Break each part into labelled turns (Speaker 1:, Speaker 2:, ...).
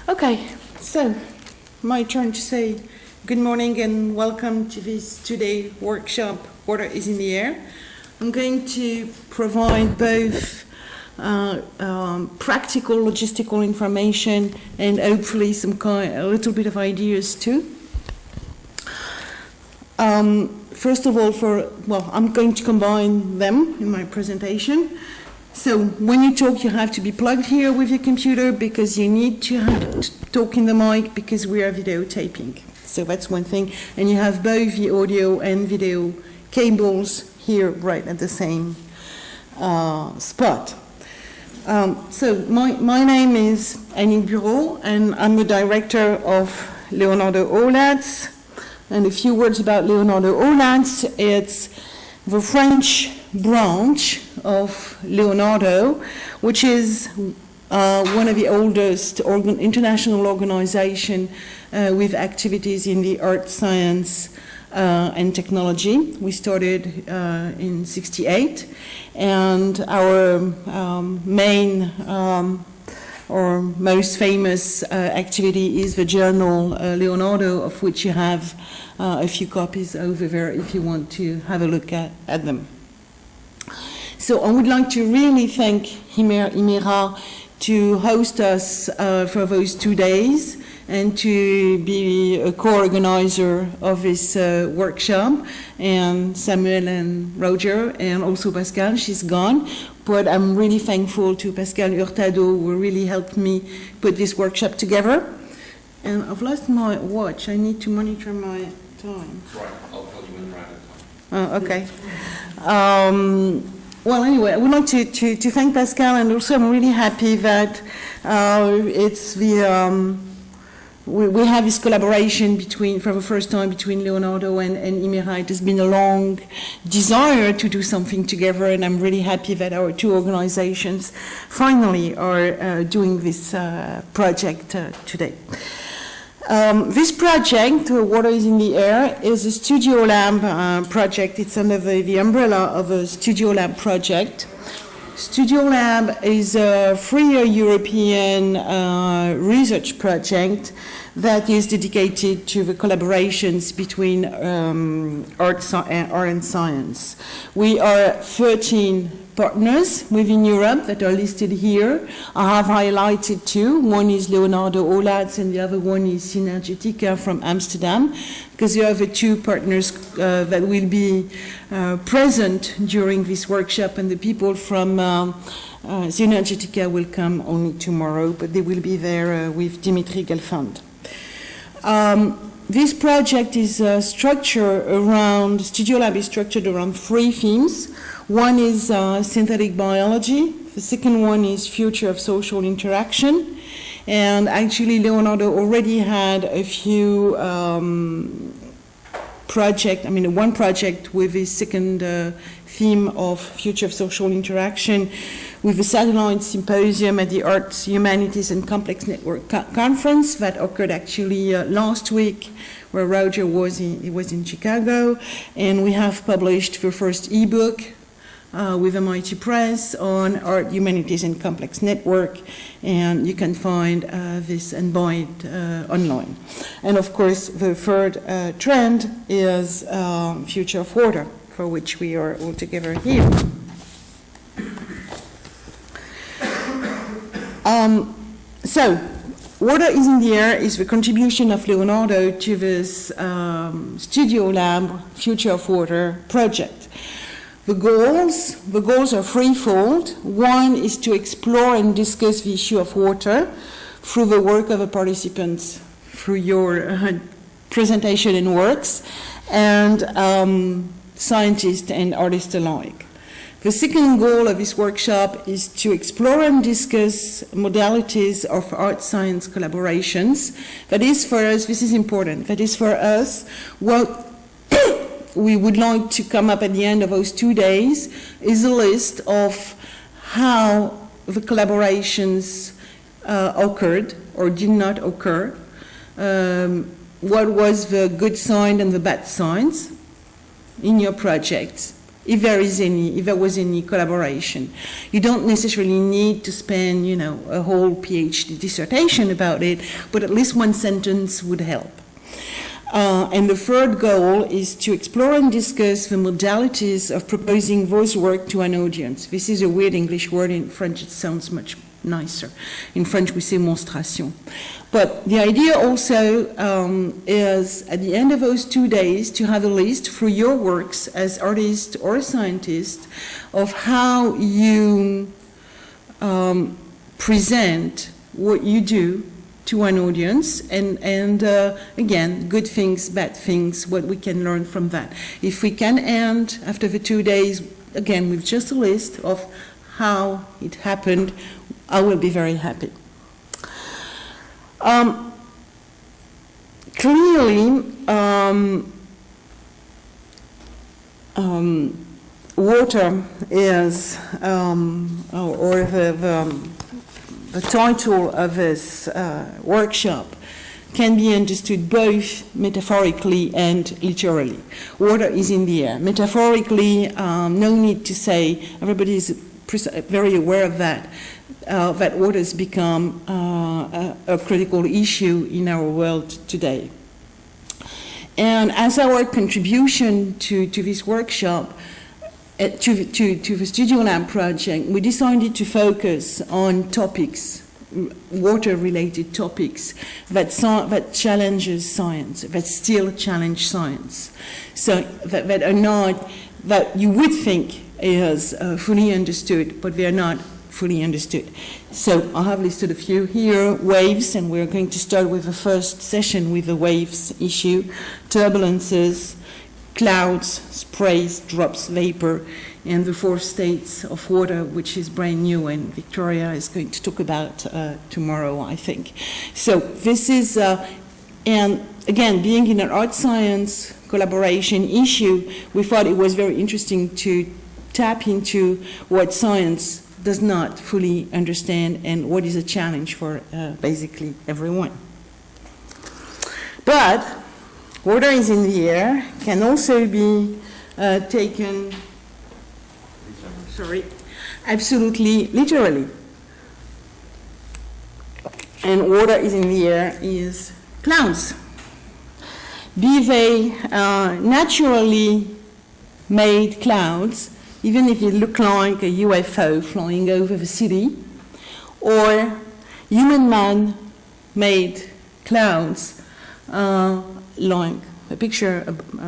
Speaker 1: Okay, so my turn to say good morning and welcome to this today workshop, Water is in the Air. I'm going to provide both practical, logistical information and hopefully a little bit of ideas too. First of all, I'm going to combine them in my presentation. So when you talk, you have to be plugged here with your computer because you need to talk in the mic because we are videotaping. So that's one thing. And you have both the audio and video cables here right at the same spot. So my name is Annick Bureaud, and I'm the director of Leonardo Olats. And a few words about Leonardo Olats. It's the French branch of Leonardo, which is one of the oldest international organizations with activities in the art, science, and technology. We started in '68, and our main or most famous activity is the journal Leonardo, of which you have a few copies over there if you want to have a look at them. So I would like to really thank IMéRA to host us for those 2 days and to be a co-organizer of this workshop, and Samuel and Roger and also Pascal. She's gone, but I'm really thankful to Pascal Hurtado who really helped me put this workshop together. And I've lost my watch. I need to monitor my time.
Speaker 2: That's right. I'll tell you when we're out of time.
Speaker 1: Okay. Well, anyway, I would like to thank Pascal, and also I'm really happy that it's the we have this collaboration for the first time between Leonardo and IMéRA. It has been a long desire to do something together, and I'm really happy that our two organizations finally are doing this project today. This project, Water is in the Air, is a StudioLab project. It's under the umbrella of a StudioLab project. StudioLab is a free European research project that is dedicated to the collaborations between art and science. We are 13 partners within Europe that are listed here. I have highlighted two. One is Leonardo Olats and the other one is Synergetica from Amsterdam, because you have the two partners that will be present during this workshop, and the people from Synergetica will come only tomorrow, but they will be there with Dimitri Gelfand. This project is structured around, StudioLab is structured around three themes. One is synthetic biology, the second one is future of social interaction, and actually Leonardo already had a few one project with the second theme of future of social interaction with the satellite symposium at the Arts, Humanities and Complex Network Conference that occurred actually last week, where Roger was in Chicago, and we have published the first ebook with MIT Press on Art, Humanities and Complex Network, and you can find this and buy it online. And of course, the third trend is future of water, for which we are all together here. So, Water is in the Air is the contribution of Leonardo to this StudioLab Future of Water project. The goals are threefold. One is to explore and discuss the issue of water through the work of the participants, through your presentation and works, and scientists and artists alike. The second goal of this workshop is to explore and discuss modalities of art-science collaborations. That is for us, this is important, that is for us what we would like to come up at the end of those 2 days is a list of how the collaborations occurred or did not occur, what was the good sign and the bad signs in your projects, if there was any collaboration. You don't necessarily need to spend, a whole PhD dissertation about it, but at least one sentence would help. And the third goal is to explore and discuss the modalities of proposing voice work to an audience. This is a weird English word. In French it sounds much nicer. In French we say monstration. But the idea also is, at the end of those 2 days, to have a list through your works as artist or scientist of how you present what you do to an audience, and again, good things, bad things, what we can learn from that. If we can end after the 2 days, again, with just a list of how it happened, I will be very happy. Clearly, water is, or the title of this workshop can be understood both metaphorically and literally. Water is in the air. Metaphorically, no need to say, everybody is very aware of that, that water has become a critical issue in our world today. And as our contribution to this workshop, to the StudioLab project, we decided to focus on topics, water-related topics that challenges science, that still challenge science. So that are not, that you would think is fully understood, but they are not fully understood. So I have listed a few here, waves, and we're going to start with the first session with the waves issue, turbulences, clouds, sprays, drops, vapor, and the 4 states of water, which is brand new, and Victoria is going to talk about tomorrow, I think. So this is, and again, being in an art science collaboration issue, we thought it was very interesting to tap into what science does not fully understand and what is a challenge for basically everyone. But water is in the air can also be taken, absolutely literally. And water is in the air is clouds. Be they naturally made clouds, even if it look like a UFO flying over the city, or human-made clouds, like the picture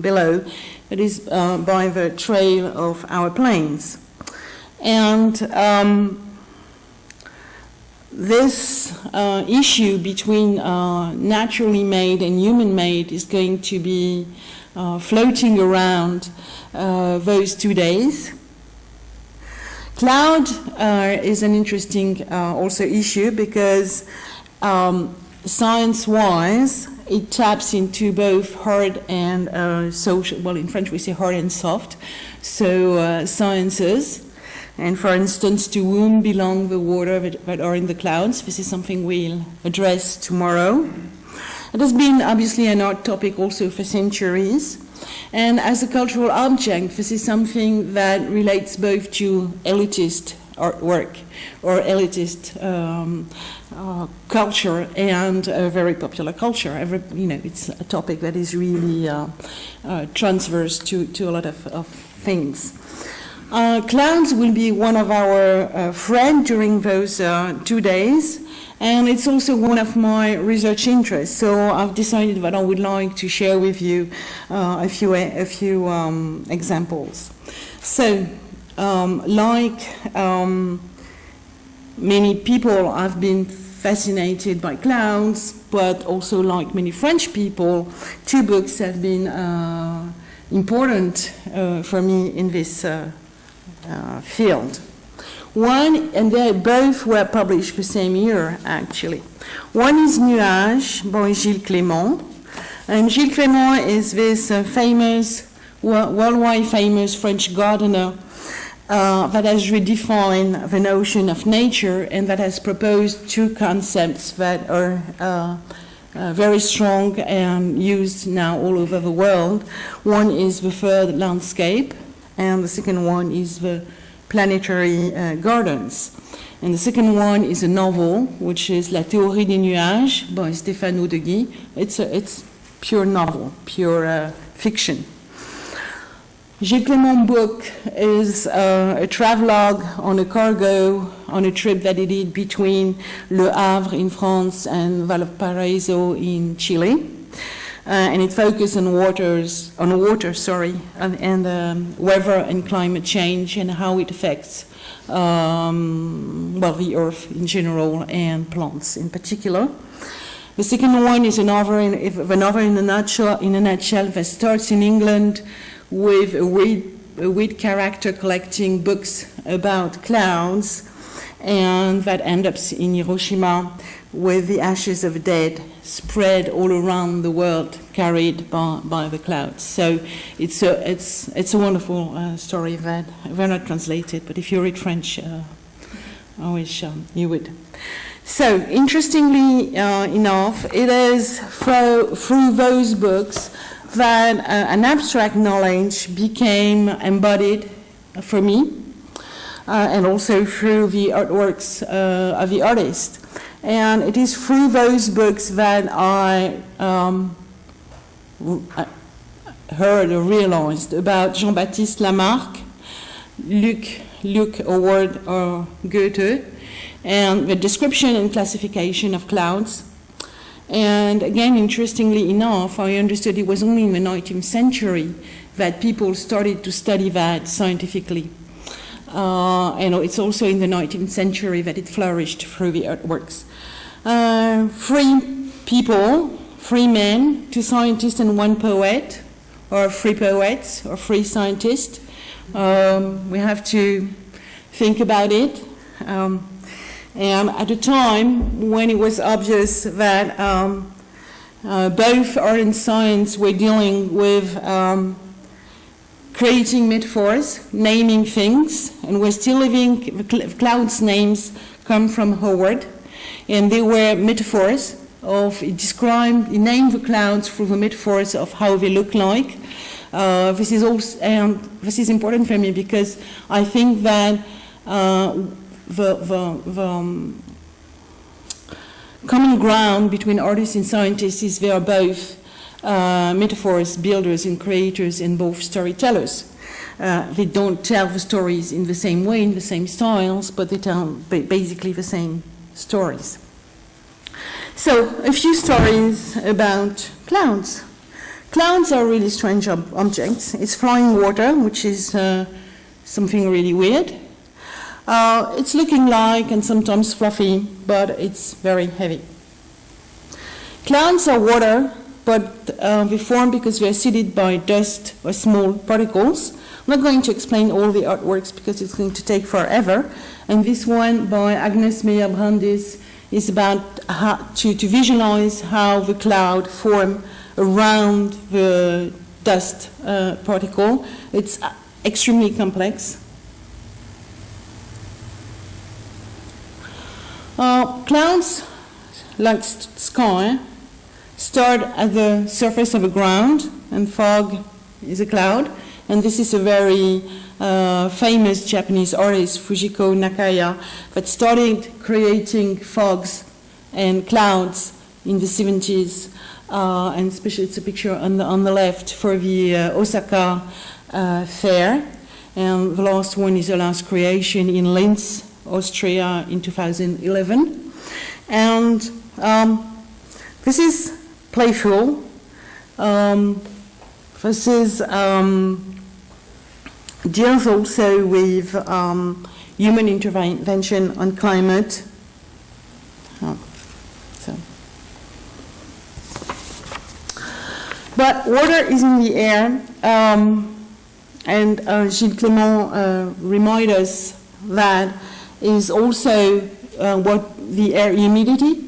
Speaker 1: below, that is by the trail of our planes. And this issue between naturally made and human-made is going to be floating around those 2 days. Cloud is an interesting also issue because science-wise, it taps into both hard and social, well, in French we say hard and soft, so sciences. And for instance, to whom belong the water that are in the clouds? This is something we'll address tomorrow. It has been obviously an art topic also for centuries. And as a cultural object, this is something that relates both to elitist artwork or elitist culture and a very popular culture. It's a topic that is really transverse to a lot of things. Clouds will be one of our friends during those 2 days, and it's also one of my research interests. So I've decided that I would like to share with you a few examples. So, like many people, I've been fascinated by clouds, but also like many French people, 2 books have been important for me in this field. One, and they both were published the same year, actually. One is Nuages by Gilles Clément. And Gilles Clément is this famous, worldwide famous French gardener that has redefined the notion of nature and that has proposed 2 concepts that are very strong and used now all over the world. One is the third landscape, and the second one is the planetary gardens. And the second one is a novel, which is La théorie des nuages by Stéphane Audegui. It's pure novel, pure fiction. Gilles Clément's book is a travelogue on a cargo on a trip that he did between Le Havre in France and Valparaiso in Chile. And it focused on water, and weather and climate change and how it affects the earth in general and plants in particular. The second one is a novel in a nutshell that starts in England with a weird character collecting books about clouds, and that ends up in Hiroshima with the ashes of the dead spread all around the world, carried by the clouds. So it's a wonderful story that we're not translated, but if you read French, I wish you would. So interestingly enough, it is through those books that an abstract knowledge became embodied for me, and also through the artworks of the artist. And it is through those books that I heard or realized about Jean-Baptiste Lamarck, Luc Howard or Goethe, and the description and classification of clouds. And again, interestingly enough, I understood it was only in the 19th century that people started to study that scientifically. And it's also in the 19th century that it flourished through the artworks. Three men, 2 scientists and 1 poet, or 3 poets, or 3 scientists. We have to think about it. And at a time when it was obvious that both art and science were dealing with creating metaphors, naming things, and we're still living, the clouds' names come from Howard, and they were metaphors of, he named the clouds through the metaphors of how they look like. This is important for me because I think that the common ground between artists and scientists is they are both metaphors, builders and creators, and both storytellers. They don't tell the stories in the same way, in the same styles, but they tell basically the same stories. So, a few stories about clouds. Clouds are really strange objects. It's flying water, which is something really weird. It's looking like and sometimes fluffy, but it's very heavy. Clouds are water, but they form because they are seeded by dust or small particles. I'm not going to explain all the artworks because it's going to take forever. And this one by Agnes Meyer-Brandis is about how to visualize how the cloud form around the dust particle. It's extremely complex. Clouds, like sky, start at the surface of the ground, and fog is a cloud. And this is a very famous Japanese artist, Fujiko Nakaya, that started creating fogs and clouds in the 70s, and especially it's a picture on the left for the Osaka fair. And the last one is the last creation in Linz, Austria in 2011. And this is playful. This is deals also with human intervention on climate. But water is in the air, and Gilles Clément reminds us that is also what the air humidity,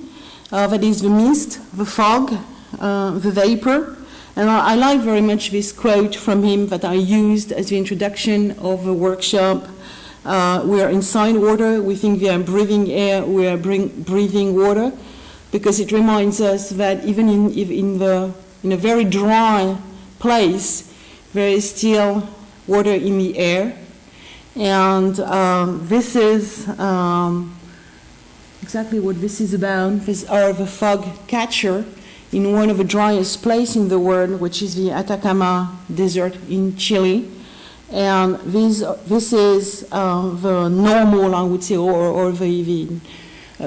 Speaker 1: that is the mist, the fog, the vapor. And I like very much this quote from him that I used as the introduction of a workshop. We are inside water, we think we are breathing air, we are breathing water, because it reminds us that even in a very dry place, there is still water in the air. And this is exactly what this is about. These are the fog catcher in one of the driest places in the world, which is the Atacama Desert in Chile. And this is the normal, I would say, or the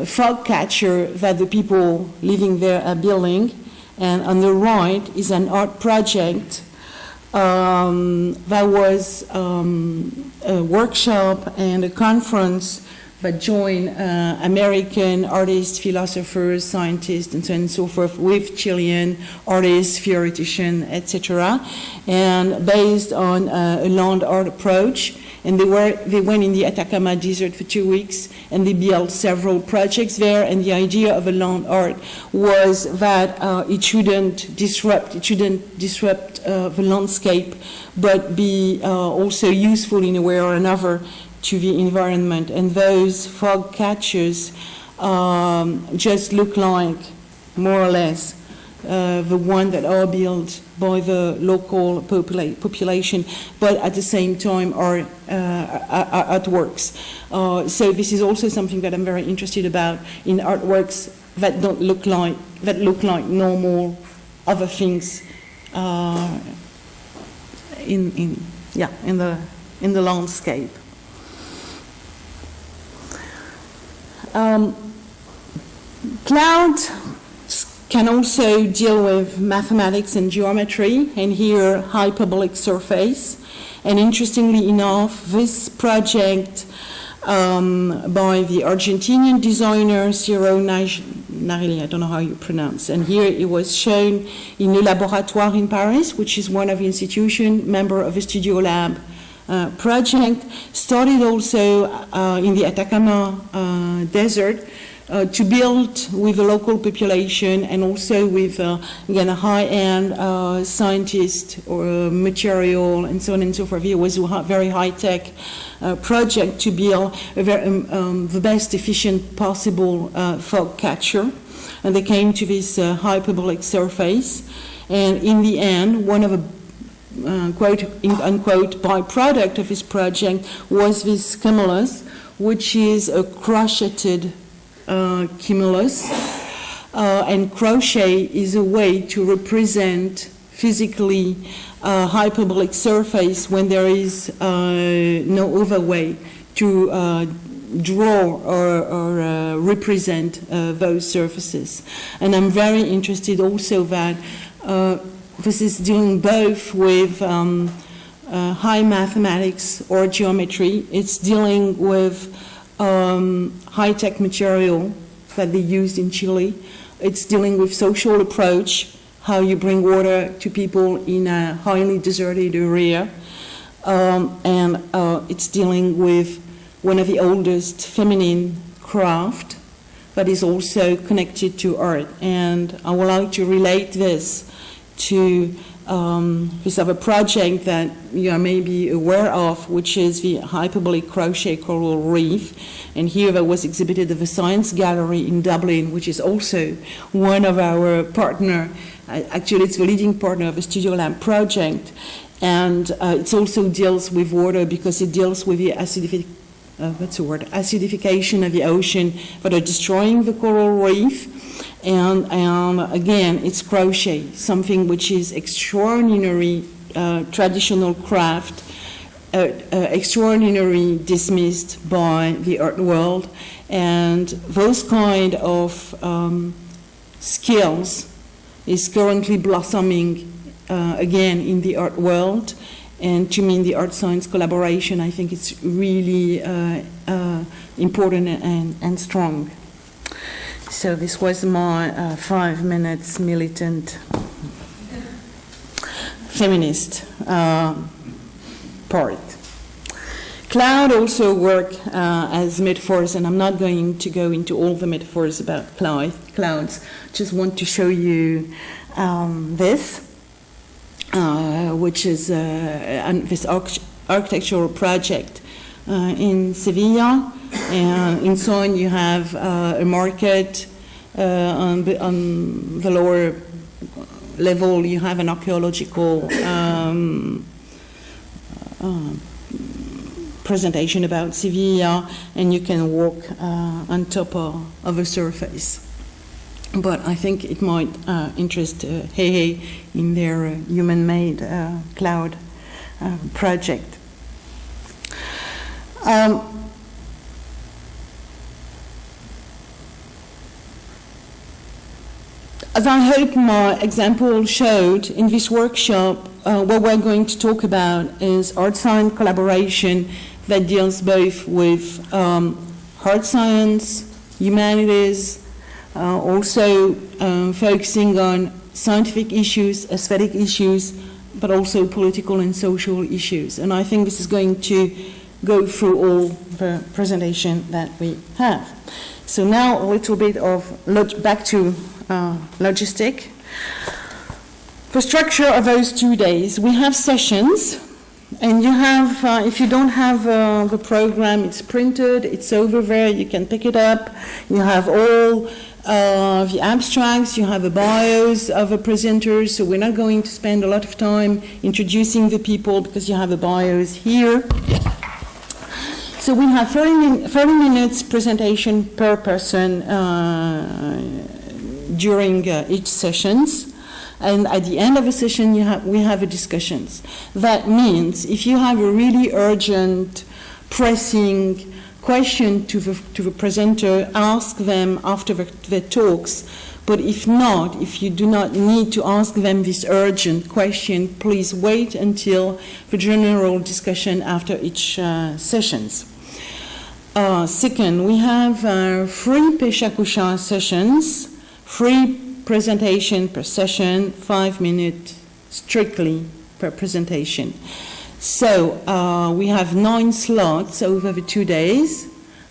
Speaker 1: fog catcher that the people living there are building. And on the right is an art project that was a workshop and a conference that joined American artists, philosophers, scientists, and so on and so forth with Chilean artists, theoreticians, etc. And based on a land art approach. And they went in the Atacama Desert for 2 weeks, and they built several projects there. And the idea of a land art was that it shouldn't disrupt the landscape, but be also useful in a way or another to the environment. And those fog catchers just look like, more or less, the one that are built by the local population, but at the same time are artworks. So this is also something that I'm very interested about in artworks that don't look like normal other things in the landscape. Cloud can also deal with mathematics and geometry, and here hyperbolic surface. And interestingly enough, this project by the Argentinian designer Ciro Narelli, I don't know how you pronounce, and here it was shown in Le Laboratoire in Paris, which is one of the institutions, member of the StudioLab project, started also in the Atacama Desert, to build with the local population and also with, again, a high-end scientist or material and so on and so forth. It was a very high-tech project to build the best efficient possible fog catcher. And they came to this hyperbolic surface. And in the end, one of the quote unquote byproduct of this project was this cumulus, which is a crocheted cumulus, and crochet is a way to represent physically hyperbolic surface when there is no other way to draw or represent those surfaces. And I'm very interested also that this is dealing both with high mathematics or geometry. It's dealing with high-tech material that they used in Chile. It's dealing with social approach, how you bring water to people in a highly deserted area. And it's dealing with one of the oldest feminine craft that is also connected to art. And I would like to relate this to this other project that you are maybe aware of, which is the Hyperbolic Crochet Coral Reef. And here that was exhibited at the Science Gallery in Dublin, which is also one of our partner. Actually, it's the leading partner of the StudioLab project. And it also deals with water because it deals with the acidification of the ocean that are destroying the coral reef. And again, it's crochet, something which is extraordinary traditional craft, extraordinarily dismissed by the art world. And those kind of skills is currently blossoming again in the art world. And to me, in the art-science collaboration, I think it's really important and strong. So this was my 5 minutes militant feminist part. Cloud also work as metaphors, and I'm not going to go into all the metaphors about clouds. Just want to show you this, which is this architectural project in Sevilla. And inside you have a market. On the lower level you have an archaeological presentation about CVER, and you can walk on top of a surface. But I think it might interest Hey in their human-made cloud project. As I hope my example showed, in this workshop, what we're going to talk about is art science collaboration that deals both with hard science, humanities, also focusing on scientific issues, aesthetic issues, but also political and social issues. And I think this is going to go through all the presentation that we have. So now a little bit of back to logistic. The structure of those 2 days, we have sessions, and you have, if you don't have the program, it's printed, it's over there, you can pick it up. You have all the abstracts, you have the bios of the presenters, so we're not going to spend a lot of time introducing the people because you have the bios here. So we have 30 minutes presentation per person during each sessions. And at the end of the session, we have a discussions. That means if you have a really urgent, pressing question to the presenter, ask them after the talks. But if not, if you do not need to ask them this urgent question, please wait until the general discussion after each sessions. Second, we have 3 Péchakucha sessions, 3 presentation per session, 5 minutes strictly per presentation. So we have 9 slots over the 2 days.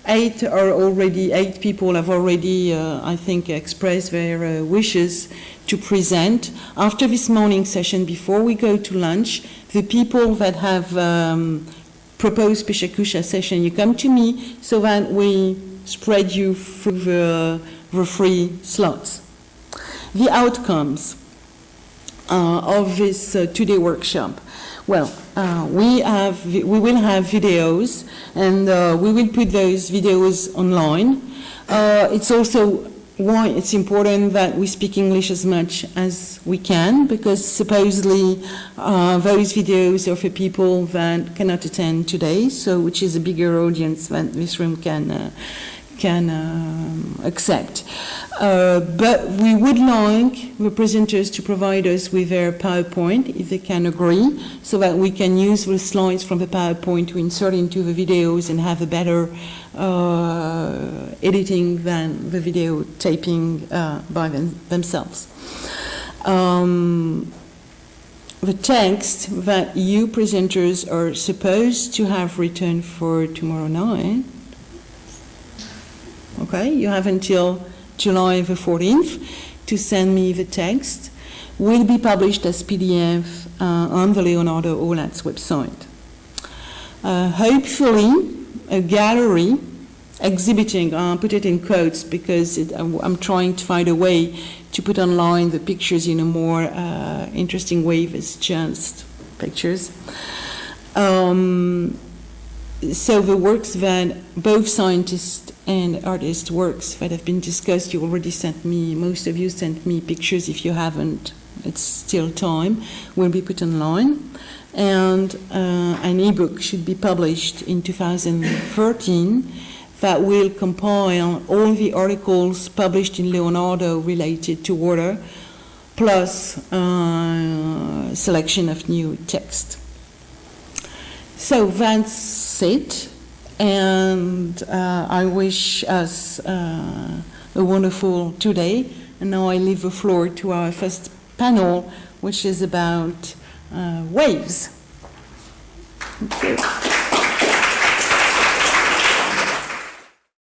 Speaker 1: 8 people have already, I think, expressed their wishes to present. After this morning session, before we go to lunch, the people that have proposed Péchakucha session, you come to me so that we spread you through the 3 slots. The outcomes of this 2-day workshop. Well, we will have videos, and we will put those videos online. It's also why it's important that we speak English as much as we can, because supposedly those videos are for people that cannot attend today, so which is a bigger audience than this room can accept. But we would like the presenters to provide us with their PowerPoint, if they can agree, so that we can use the slides from the PowerPoint to insert into the videos and have a better editing than the video taping by themselves. The text that you presenters are supposed to have written for tomorrow night, okay, you have until July the 14th to send me the text, will be published as PDF on the Leonardo Olats website. Hopefully, a gallery exhibiting, I'll put it in quotes because I'm trying to find a way to put online the pictures in a more interesting way as just pictures. So the works that both scientists and artists' works that have been discussed, you already sent me, most of you sent me pictures. If you haven't, it's still time, will be put online. And an ebook should be published in 2013 that will compile all the articles published in Leonardo related to water, plus selection of new text. So that's it, and I wish us a wonderful 2 day. And now I leave the floor to our first panel, which is about waves. Thank you.